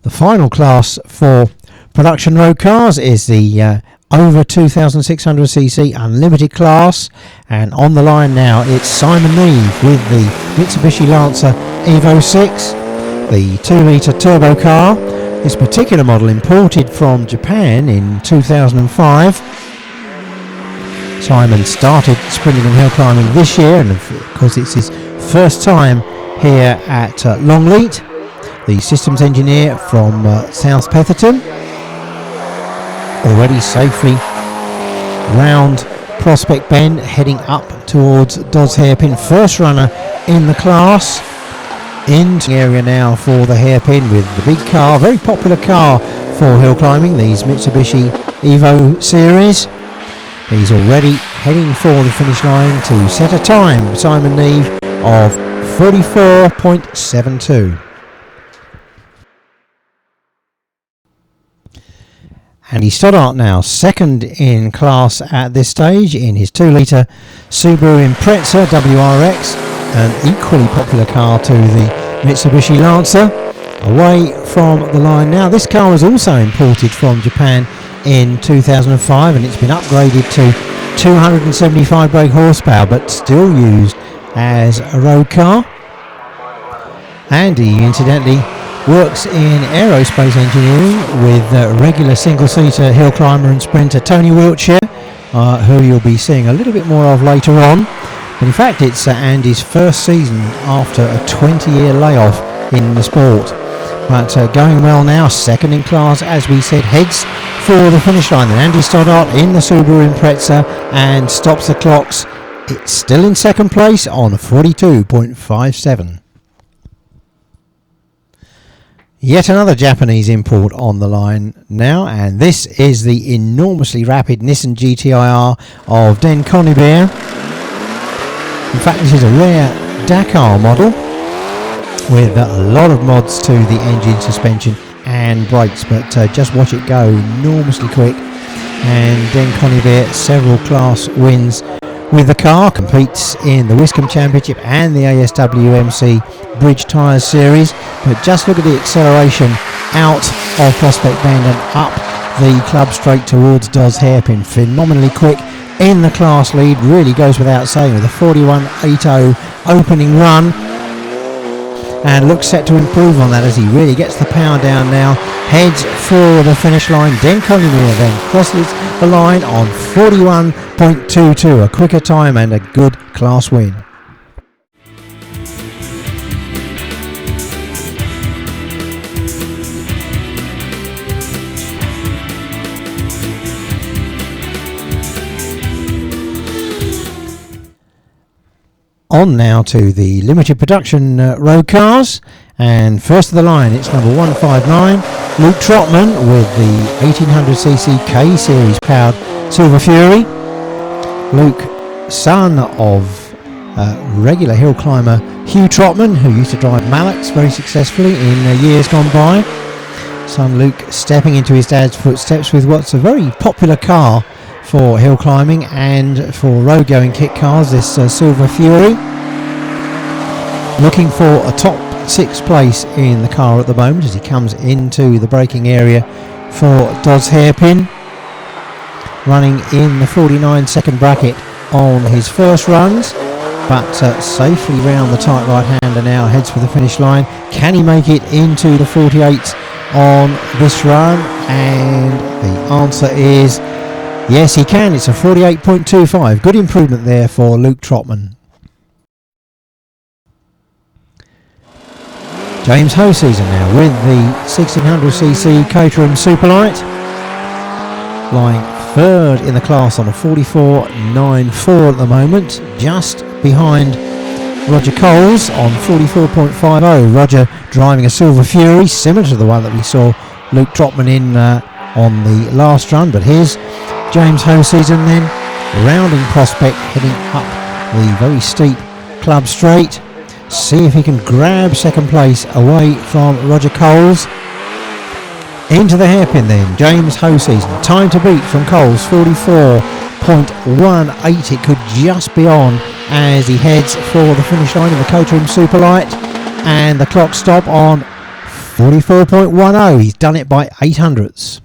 The final class for production road cars is the over 2,600cc unlimited class, and on the line now it's Simon Neve with the Mitsubishi Lancer Evo 6, the 2-litre turbo car. This particular model imported from Japan in 2005. Simon started sprinting and hill climbing this year, and of course it's his first time here at Longleat. The systems engineer from South Petherton, already safely round Prospect Bend, heading up towards Dodds Hairpin. First runner in the class into the area now for the hairpin with the big car, very popular car for hill climbing, these Mitsubishi Evo series. He's already heading for the finish line to set a time, Simon Neve, of 44.72. And he's Stoddart now, second in class at this stage in his 2-litre Subaru Impreza WRX, an equally popular car to the Mitsubishi Lancer. Away from the line now. This car was also imported from Japan in 2005, and it's been upgraded to 275 brake horsepower, but still used as a road car. And he incidentally works in aerospace engineering with regular single-seater hill climber and sprinter Tony Wiltshire, who you'll be seeing a little bit more of later on. But in fact, it's Andy's first season after a 20-year layoff in the sport. But going well now, second in class, as we said, heads for the finish line. Then Andy Stoddart in the Subaru Impreza and stops the clocks. It's still in second place on 42.57. Yet another Japanese import on the line now, and this is the enormously rapid Nissan GTI of Den Conybeare. In fact, this is a rare Dakar model with a lot of mods to the engine, suspension and brakes, but just watch it go, enormously quick. And Den Conybeare, several class wins with the car, competes in the Wiscombe Championship and the ASWMC Bridge Tyres Series. But just look at the acceleration out of Prospect Bend and up the club straight towards Dodds Hairpin. Phenomenally quick in the class lead, really goes without saying, with a 41.80 opening run, and looks set to improve on that as he really gets the power down now, heads for the finish line. Den Conybeare then crosses the line on 41.22, a quicker time and a good class win. On now to the limited production road cars, and first of the line it's number 159, Luke Trotman with the 1800cc K Series powered Silver Fury. Luke, son of regular hill climber Hugh Trotman, who used to drive Mallox very successfully in years gone by. Son Luke stepping into his dad's footsteps with what's a very popular car for hill climbing and for road going kit cars, this Silver Fury. Looking for a top 6 place in the car at the moment as he comes into the braking area for Dodds Hairpin, running in the 49 second bracket on his first runs, but safely round the tight right hander now, heads for the finish line. Can he make it into the 48 on this run? And the answer is yes, he can. It's a 48.25. Good improvement there for Luke Trotman. James Hoseason now with the 1600cc Caterham Superlight, lying third in the class on a 44.94 at the moment, just behind Roger Coles on 44.50. Roger driving a Silver Fury, similar to the one that we saw Luke Trotman in on the last run. But here's James Hoseason then, rounding Prospect, heading up the very steep club straight. See if he can grab second place away from Roger Coles. Into the hairpin then, James Hoseason. Time to beat from Coles, 44.18. It could just be on as he heads for the finish line in the Caterham Superlight. And the clock stop on 44.10. He's done it by 800ths.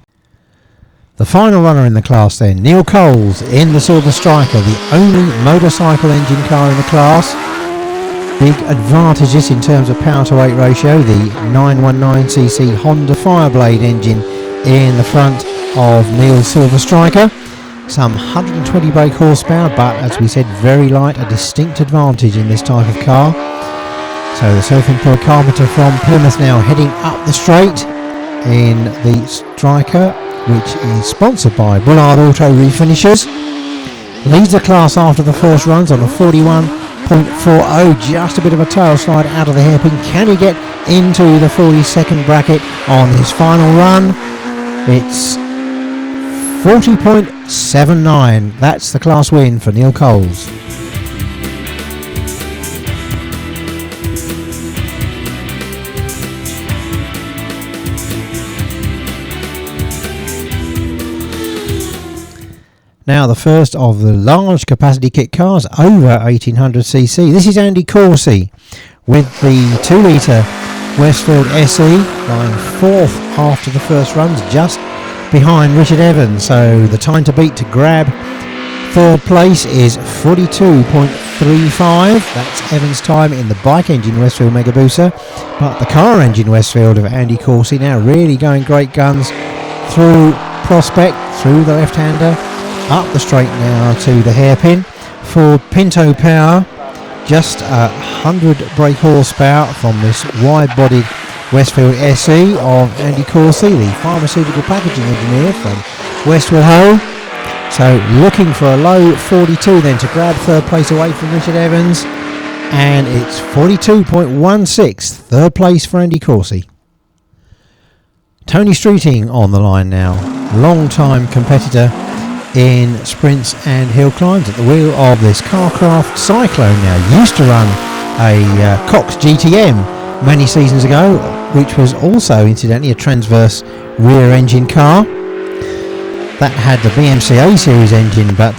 The final runner in the class then, Neil Coles in the Silver Striker, the only motorcycle engine car in the class. Big advantages in terms of power to weight ratio, the 919cc Honda Fireblade engine in the front of Neil's Silver Striker. Some 120 brake horsepower, but as we said, very light, a distinct advantage in this type of car. So the self-employed carpenter from Plymouth now heading up the straight in the Striker, which is sponsored by Bullard Auto Refinishers. Leads the class after the first runs on a 41.40, just a bit of a tail slide out of the hairpin. Can he get into the 42nd bracket on his final run? It's 40.79. That's the class win for Neil Coles. Now the first of the large capacity kit cars over 1800cc. This is Andy Coursey with the 2 litre Westfield SE, lying 4th after the first runs, just behind Richard Evans. So the time to beat to grab 3rd place is 42.35. That's Evans' time in the bike engine Westfield Mega Booster. But the car engine Westfield of Andy Coursey now really going great guns through Prospect, through the left-hander, up the straight now to the hairpin. Ford Pinto Power, just 100 brake horsepower from this wide-bodied Westfield SE of Andy Coursey, the pharmaceutical packaging engineer from Westwell Ho. So looking for a low 42 then to grab 3rd place away from Richard Evans, and it's 42.16, 3rd place for Andy Coursey. Tony Streeting on the line now, long-time competitor in sprints and hill climbs at the wheel of this Carcraft Cyclone now. Used to run a Cox GTM many seasons ago, which was also incidentally a transverse rear engine car that had the BMCA series engine, but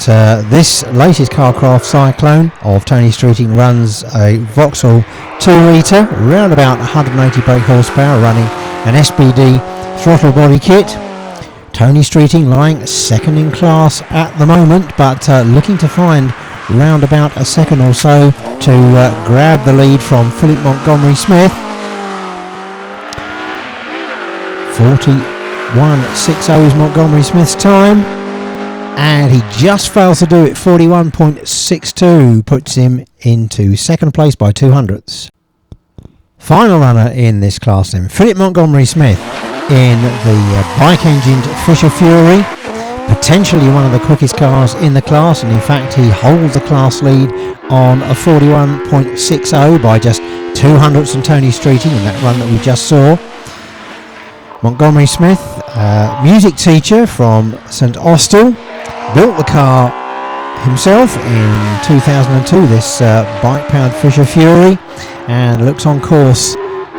this latest Carcraft Cyclone of Tony Streeting runs a Vauxhall 2 litre, around about 180 brake horsepower, running an SBD throttle body kit. Tony Streeting lying 2nd in class at the moment, but looking to find round about a second or so to grab the lead from Philip Montgomery Smith. 41.60 is Montgomery Smith's time, and he just fails to do it. 41.62 puts him into 2nd place by 200ths. Final runner in this class then, Philip Montgomery Smith in the bike-engined Fisher Fury, potentially one of the quickest cars in the class, and in fact he holds the class lead on a 41.60 by just 200ths from Tony Streeting in that run that we just saw. Montgomery Smith, music teacher from St Austell, built the car himself in 2002, this bike-powered Fisher Fury, and looks on course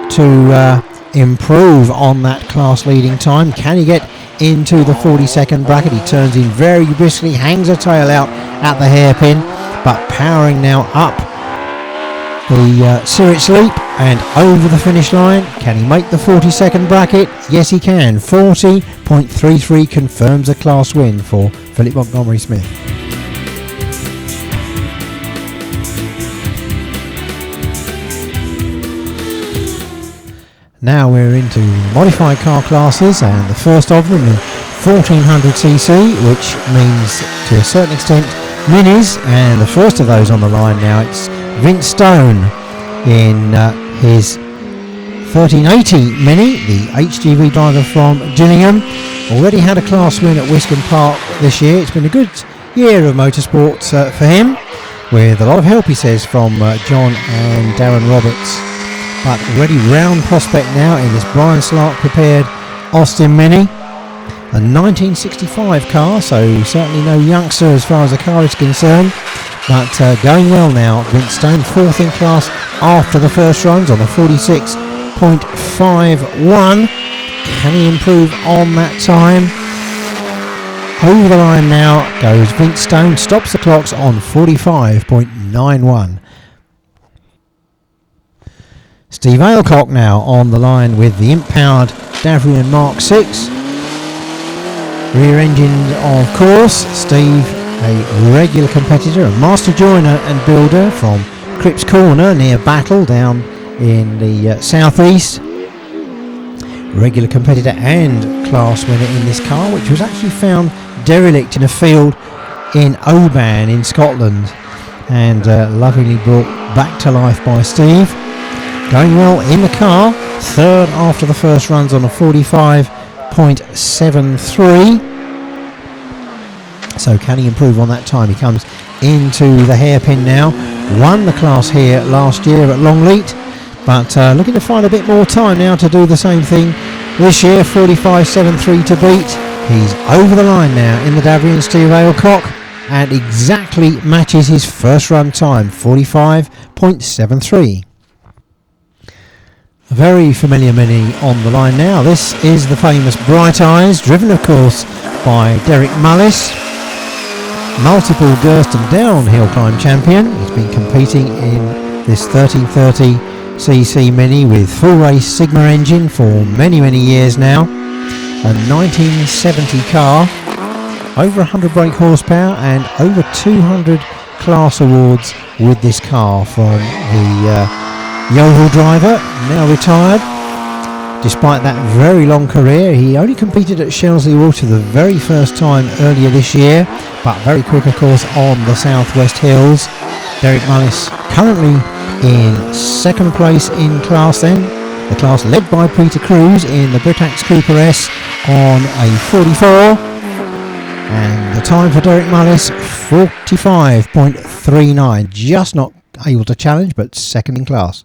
to improve on that class leading time. Can he get into the 42nd bracket? He turns in very briskly, hangs a tail out at the hairpin, but powering now up the Sirrett Leap and over the finish line. Can he make the 42nd bracket? Yes he can. 40.33 confirms a class win for Philip Montgomery Smith. Now we're into modified car classes, and the first of them is 1400cc, which means to a certain extent minis, and the first of those on the line now, it's Vince Stone in his 1380 Mini, the HGV driver from Gillingham. Already had a class win at Wiscombe Park this year. It's been a good year of motorsports for him, with a lot of help, he says, from John and Darren Roberts. But already round prospect now in this Brian Slark prepared Austin Mini, a 1965 car, so certainly no youngster as far as the car is concerned, but going well now. Vince Stone 4th in class after the first runs on a 46.51. Can he improve on that time? Over the line now goes Vince Stone, stops the clocks on 45.91. Steve Ailcock now on the line with the imp-powered Davrian Mark 6. Rear engine, of course. Steve, a regular competitor, a master joiner and builder from Cripps Corner near Battle down in the southeast. Regular competitor and class winner in this car, which was actually found derelict in a field in Oban in Scotland, and lovingly brought back to life by Steve. Going well in the car, third after the first runs on a 45.73. So can he improve on that time? He comes into the hairpin now. Won the class here last year at Longleat, but looking to find a bit more time now to do the same thing this year. 45.73 to beat. He's over the line now in the Davrian Steve Ailcock and exactly matches his first run time, 45.73. A very familiar Mini on the line now. This is the famous Bright Eyes, driven of course by Derek Mullis, multiple Gersten Down Hillclimb champion. He's been competing in this 1330cc Mini with full race Sigma engine for many years now. A 1970 car, over 100 brake horsepower and over 200 class awards with this car from the Yeovil driver, now retired. Despite that very long career, he only competed at Shelsley Water the very first time earlier this year, but very quick of course on the Southwest Hills. Derek Mullis currently in second place in class then. The class led by Peter Cruz in the Britax Cooper S on a 44. And the time for Derek Mullis, 45.39. Just not able to challenge, but second in class.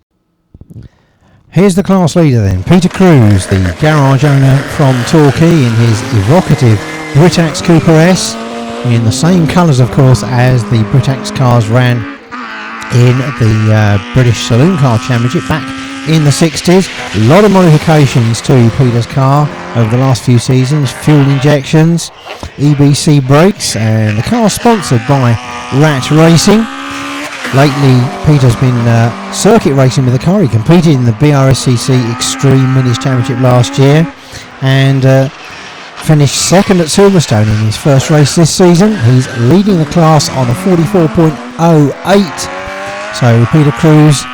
Here's the class leader then, Peter Cruz, the garage owner from Torquay, in his evocative Britax Cooper S, in the same colours of course as the Britax cars ran in the British Saloon Car Championship back in the 60s. A lot of modifications to Peter's car over the last few seasons, fuel injections, EBC brakes, and the car sponsored by Rat Racing. Lately, Peter's been circuit racing with the car. He competed in the BRSCC Extreme Minis Championship last year and finished second at Silverstone in his first race this season. He's leading the class on a 44.08. So Peter Cruz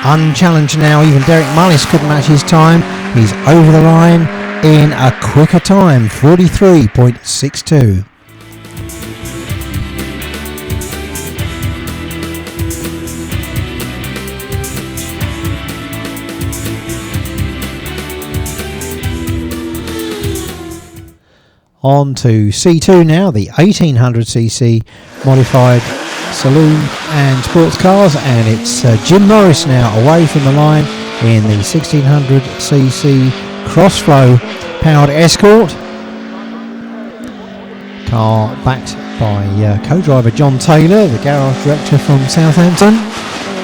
unchallenged now. Even Derek Mullis couldn't match his time. He's over the line in a quicker time, 43.62. On to C2 now, the 1800cc modified saloon and sports cars, and it's Jim Morris now away from the line in the 1600cc Crossflow powered Escort. Car backed by co-driver John Taylor, the garage director from Southampton.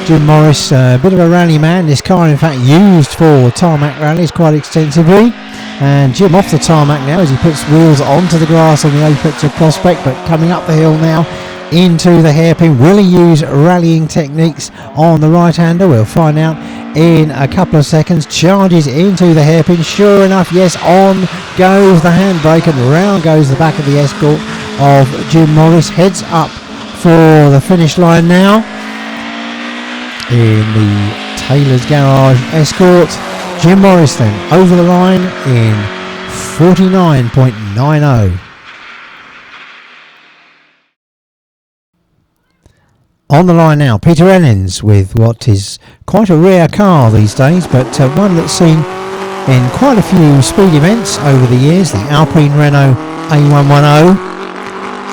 Jim Morris, a bit of a rally man. This car in fact used for tarmac rallies quite extensively. And Jim off the tarmac now as he puts wheels onto the grass on the apex of Prospect, but coming up the hill now into the hairpin. Will he use rallying techniques on the right-hander? We'll find out in a couple of seconds. Charges into the hairpin. Sure enough, yes, on goes the handbrake and round goes the back of the Escort of Jim Morris. Heads up for the finish line now in the Taylor's Garage Escort. Jim Morris then over the line in 49.90. On the line now, Peter Ellens with what is quite a rare car these days, but one that's seen in quite a few speed events over the years, the Alpine Renault A110.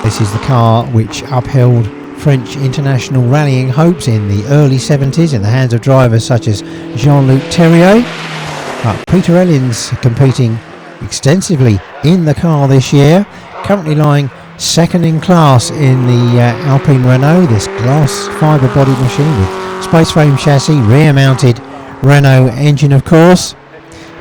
This is the car which upheld French international rallying hopes in the early 70s in the hands of drivers such as Jean-Luc Terrier. Peter Ellens competing extensively in the car this year, currently lying second in class in the Alpine Renault, this glass fibre body machine with space frame chassis, rear mounted Renault engine of course.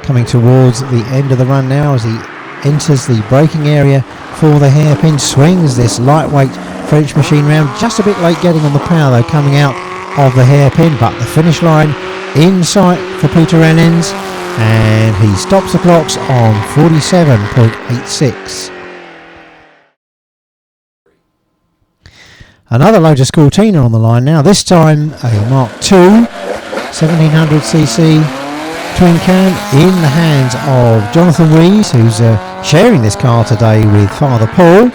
Coming towards the end of the run now as he enters the braking area for the hairpin, swings this lightweight French machine round, just a bit late getting on the power though coming out of the hairpin, but the finish line in sight for Peter Rennins, and he stops the clocks on 47.86. Another Lotus Cortina on the line now, this time a Mark II 1700cc twin cam in the hands of Jonathan Wees, who's sharing this car today with Father Paul,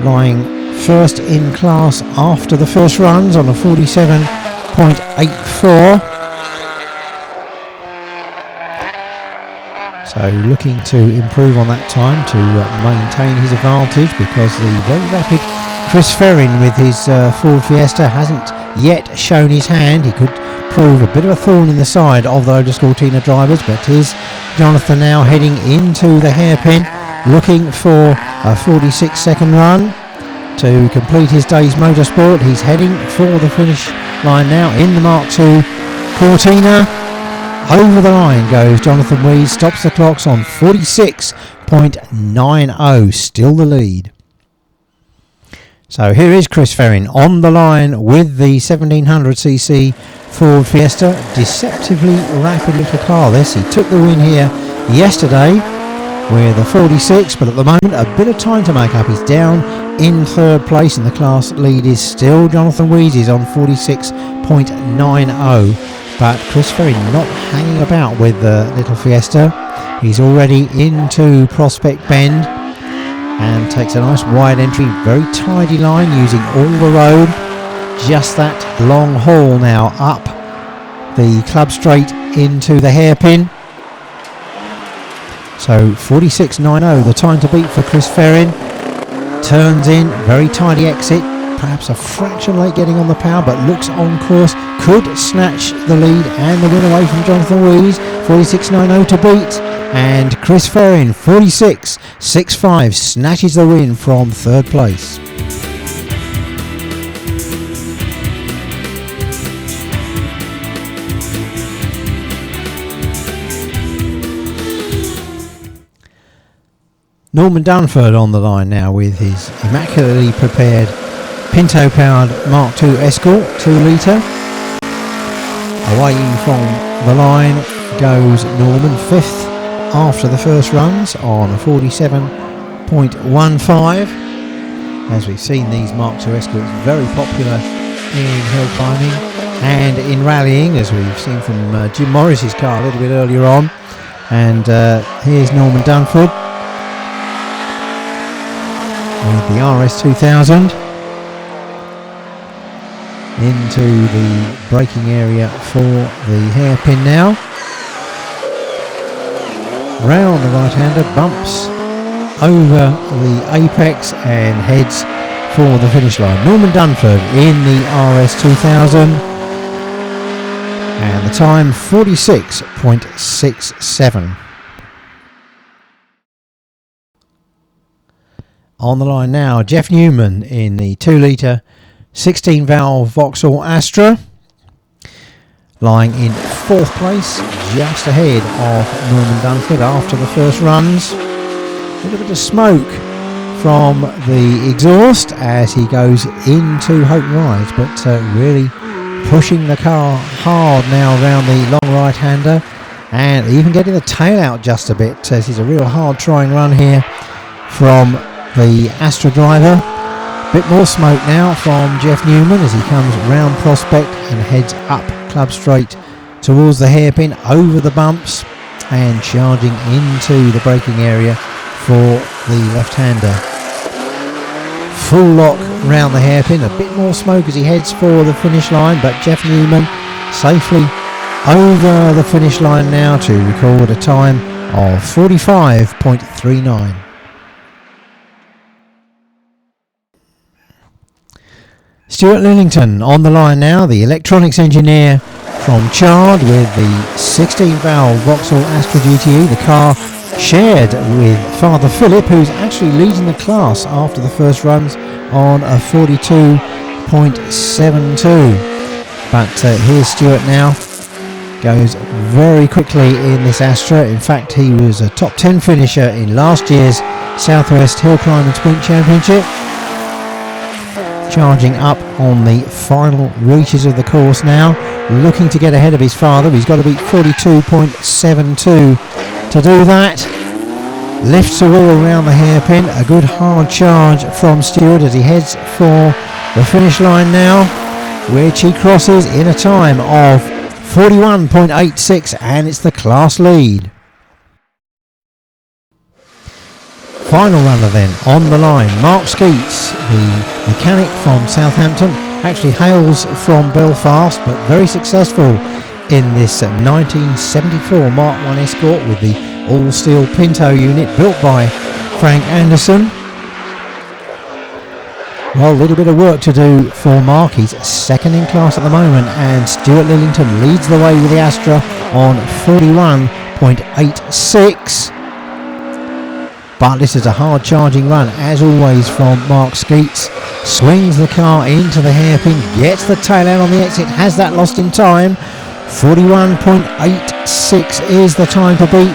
lying first in class after the first runs on a 47.84. So looking to improve on that time to maintain his advantage, because the very rapid Chris Ferrin with his Ford Fiesta hasn't yet shown his hand. He could prove a bit of a thorn in the side of the Lotus Cortina drivers, but here's Jonathan now heading into the hairpin, looking for a 46-second run to complete his day's motorsport. He's heading for the finish line now in the Mark II Cortina. Over the line goes Jonathan Wees, stops the clocks on 46.90, still the lead. So here is Chris Ferrin on the line with the 1700cc Ford Fiesta. Deceptively rapid little car this. He took the win here yesterday with a 46, but at the moment a bit of time to make up. He's down in third place, and the class lead is still Jonathan Wees on 46.90. But Chris Ferrin not hanging about with the little Fiesta. He's already into Prospect Bend and takes a nice wide entry, very tidy line using all the road. Just that long haul now up the club straight into the hairpin. So 46.90 the time to beat for Chris Ferrin. Turns in, very tidy exit. Perhaps a fraction late getting on the power, but looks on course. Could snatch the lead and the win away from Jonathan Wees. 46.90 to beat. And Chris Ferrin, 46.65, snatches the win from third place. Norman Dunford on the line now with his immaculately prepared Pinto-powered Mark II Escort 2-litre. Away from the line goes Norman, fifth after the first runs on a 47.15. As we've seen, these Mark II Escorts very popular in hill climbing and in rallying, as we've seen from Jim Morris's car a little bit earlier on. And here's Norman Dunford with the RS 2000 into the braking area for the hairpin now. Round the right-hander, bumps over the apex and heads for the finish line. Norman Dunford in the RS 2000, and the time 46.67. On the line now, Jeff Newman in the 2-litre 16-valve Vauxhall Astra, lying in fourth place, just ahead of Norman Dunford after the first runs. A little bit of smoke from the exhaust as he goes into Hope Rise, but really pushing the car hard now around the long right-hander, and even getting the tail out just a bit, as he's a real hard trying run here from the Astra driver. Bit more smoke now from Jeff Newman as he comes round Prospect and heads up Club Straight towards the hairpin, over the bumps and charging into the braking area for the left-hander. Full lock round the hairpin, a bit more smoke as he heads for the finish line, but Jeff Newman safely over the finish line now to record a time of 45.39. Stuart Lillington on the line now, the electronics engineer from Chard with the 16-valve Vauxhall Astra GTE. The car shared with Father Philip, who's actually leading the class after the first runs on a 42.72. But here's Stuart now, goes very quickly in this Astra. In fact, he was a top 10 finisher in last year's Southwest Hillclimb and Sprint Championship. Charging up on the final reaches of the course now, looking to get ahead of his father. He's got to beat 42.72 to do that. Lifts a wheel around the hairpin. A good hard charge from Stewart as he heads for the finish line now, which he crosses in a time of 41.86, and it's the class lead. Final runner then on the line, Mark Skeets, the mechanic from Southampton, actually hails from Belfast, but very successful in this 1974 Mark 1 Escort with the all-steel Pinto unit built by Frank Anderson. Well, a little bit of work to do for Mark. He's second in class at the moment, and Stuart Lillington leads the way with the Astra on 41.86. But this is a hard charging run, as always, from Mark Skeets. Swings the car into the hairpin, gets the tail out on the exit, has that lost in time. 41.86 is the time to beat.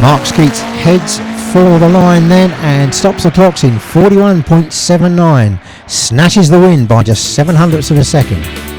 Mark Skeets heads for the line then and stops the clocks in 41.79. Snatches the win by just 0.07 of a second.